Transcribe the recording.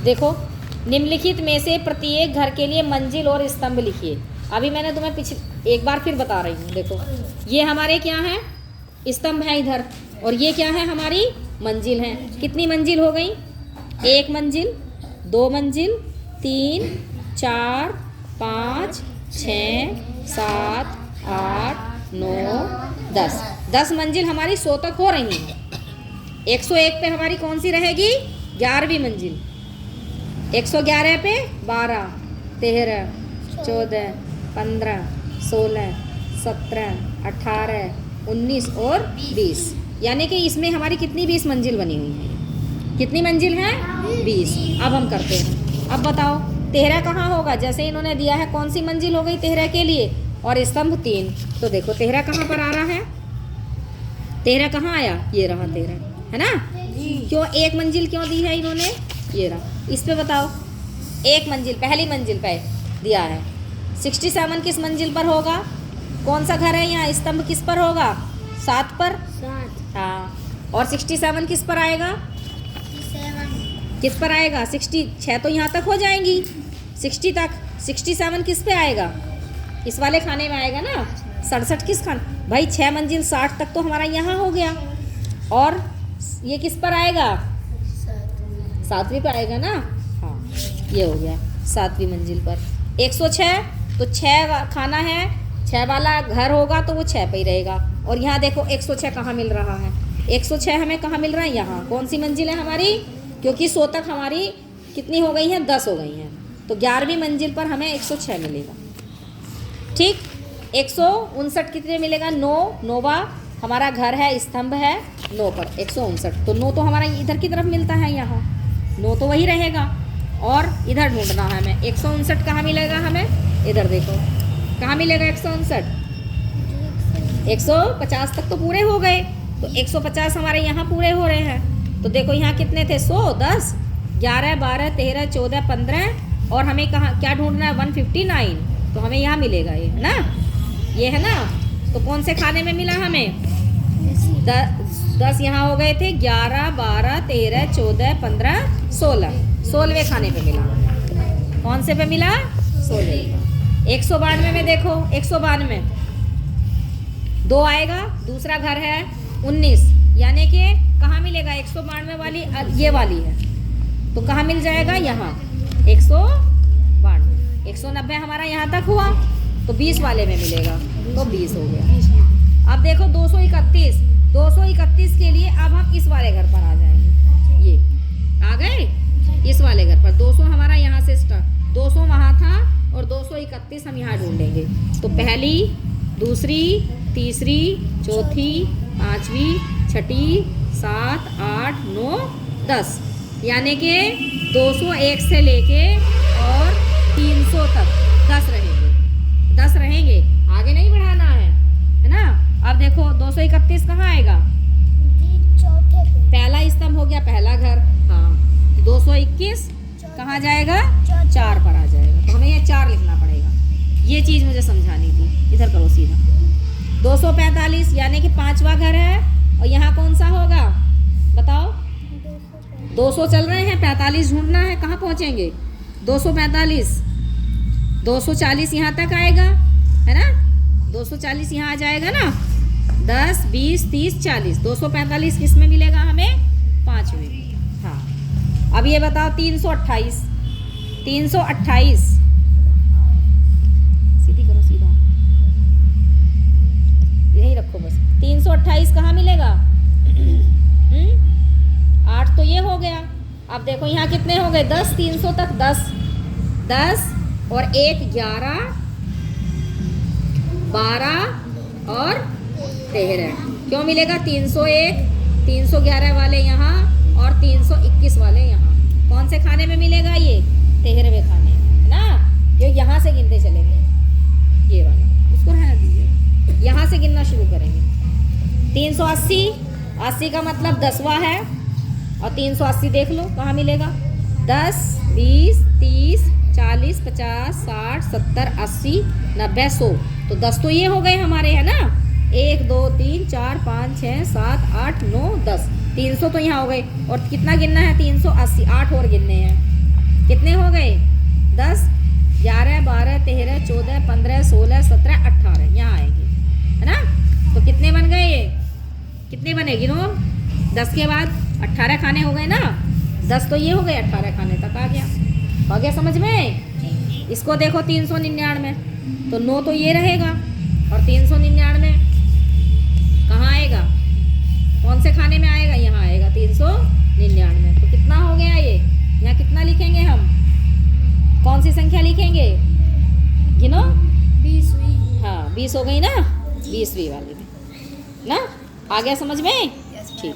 देखो, निम्नलिखित में से प्रत्येक घर के लिए मंजिल और स्तंभ लिखिए। अभी मैंने तुम्हें पिछले एक बार फिर बता रही हूँ। देखो, ये हमारे क्या है, स्तंभ है इधर, और ये क्या है, हमारी मंजिल है। कितनी मंजिल हो गई? 1 मंजिल, 2 मंजिल, 3, 4, 5, 6, 7, 8, 9, 10। 10 मंजिल हमारी 100 तक हो रही हैं। 101 पे हमारी कौन सी रहेगी? 11वीं मंजिल। 111 पे 12, 13, 14, 15, 16, 17, 18, 19 और 20। यानी कि इसमें हमारी कितनी 20 मंजिल बनी हुई है। कितनी मंजिल है? 20। अब हम करते हैं। अब बताओ 13 कहाँ होगा? जैसे इन्होंने दिया है, कौन सी मंजिल हो गई 13 के लिए? और स्तंभ 3। तो देखो 13 कहाँ पर आ रहा है? 13 कहाँ आया? ये रहा 13, है ना? क्यों 1 मंजिल क्यों दी है इन्होंने? ये रहा। इस पे बताओ, 1 मंजिल पहली मंजिल पे दिया है। 67 किस मंजिल पर होगा? कौन सा घर है यहाँ? स्तंभ किस पर होगा? 7 पर। 7। हाँ, और 67 किस पर आएगा? 7। किस पर आएगा? 66 तो यहाँ तक हो जाएंगी, 60 तक। 67 किस पे आएगा? इस वाले खाने में आएगा ना। 67 किस खाने? भाई 6 मंजिल 60 तक तो हमारा यहाँ हो गया। और ये किस पर आएगा? 7वीं पे आएगा ना। हाँ, ये हो गया 7वीं मंजिल पर। 106 तो 6 खाना है, 6 वाला घर होगा तो वो 6 पे ही रहेगा। और यहाँ देखो 106 कहाँ मिल रहा है? 106 हमें कहाँ मिल रहा है? यहाँ। कौन सी मंजिल है हमारी? क्योंकि 100 तक हमारी कितनी हो गई हैं? 10 हो गई हैं। तो 11वीं मंजिल पर हमें 106 मिलेगा। ठीक। 159 कितने मिलेगा? 9। 9वां हमारा घर है, स्तंभ है 9 पर। 159 तो 9 तो हमारा इधर की तरफ मिलता है, यहाँ 9 तो वही रहेगा। और इधर ढूंढना है हमें। 159 कहाँ मिलेगा हमें? इधर देखो कहाँ मिलेगा 159। 150 तक तो पूरे हो गए, तो 150 हमारे यहाँ पूरे हो रहे हैं। तो देखो यहाँ कितने थे? 100, 10, 11, 12, 13, 14, 15। और हमें कहाँ क्या ढूंढना है? 159। तो हमें यहाँ मिलेगा, ये है ना, ये है ना। तो कौन से खाने में मिला हमें? 10 यहाँ हो गए थे, 11, 12, 13, 14, 15, 16। 16वें खाने पे मिला। कौन से पे मिला? 16। 192 में देखो, 192 2 आएगा, दूसरा घर है 19। यानी कि कहाँ मिलेगा? 192 वाली ये वाली है, तो कहाँ मिल जाएगा? यहाँ 192। 190 हमारा यहाँ तक हुआ, तो 20 वाले में मिलेगा, तो 20 हो गया। अब देखो 231। 231 के लिए अब हम इस वाले घर पर आ जाएंगे। ये आ गए इस वाले घर पर। 200 हमारा यहाँ से स्टार्ट, 200 वहाँ था, और 231 हम यहाँ ढूंढेंगे। तो पहली, दूसरी, तीसरी, चौथी, 5वीं, 6ठी, 7, 8, 9, 10। यानी कि 201 से लेके और 300 तक 10 रहेंगे। 10 रहेंगे, आगे नहीं बढ़ाना है ना। अब देखो 231 कहाँ आएगा? चौथे पे। पहला स्तंभ हो गया, पहला घर। हाँ, 221 कहाँ जाएगा? 4 पर आ जाएगा। तो हमें ये 4 लिखना पड़ेगा। ये चीज़ मुझे समझानी थी। इधर करो सीधा। 245 यानी कि 5वां घर है, और यहाँ कौन सा होगा बताओ? 200 चल रहे हैं, 45 ढूंढना है। कहाँ पहुँचेंगे? 245। 240 यहाँ तक आएगा, है ना। 240 यहाँ आ जाएगा ना। 10, 20, 30, 40। 245 किस में मिलेगा हमें? 5वें। हाँ, अब ये बताओ 328। 328 सीधी करो, सीधा यही रखो बस। 328 कहाँ मिलेगा? 8 तो ये हो गया। अब देखो यहाँ कितने हो गए? 10, 300 तक 10, 10 और 1, 11, 12 और 13। क्यों मिलेगा? 301, 311 वाले यहाँ और 321 वाले यहाँ। कौन से खाने में मिलेगा? ये 13वें खाने में, है ना। ये यहाँ से गिनते चलेंगे, ये वाला उसको रहने दीजिए। यहाँ से गिनना शुरू करेंगे। 380, 80 का मतलब 10वां है, और 380 देख लो कहाँ मिलेगा। 10, 20, 30, 40, 50, 60, 70, 80, 90, 100। तो 10 तो ये हो गए हमारे, है ना। 1, 2, 3, 4, 5, 6, 7, 8, 9, 10। 300 तो यहाँ हो गए, और कितना गिनना है? 380। 8 और गिनने हैं। गए 10, 11, 12, 13, 14, 15, 16, 17, 18 यहाँ आएंगे, है ना। तो कितने बन गए ये, कितने बने गिनो। 10 के बाद 18 खाने हो गए ना, 10 तो ये हो गए, 18 खाने तक आ गया समझ में। इसको देखो 399, तो 9 तो ये रहेगा और 399 कहाँ आएगा, कौन से खाने में आएगा, यहाँ आएगा 399। तो कितना हो गया ये, यहाँ कितना लिखेंगे हम, कौन सी संख्या लिखेंगे, गिनो। 20 हुई। हाँ 20 हो गई ना, 20वीं वाली में ना। आ गया समझ में, ठीक।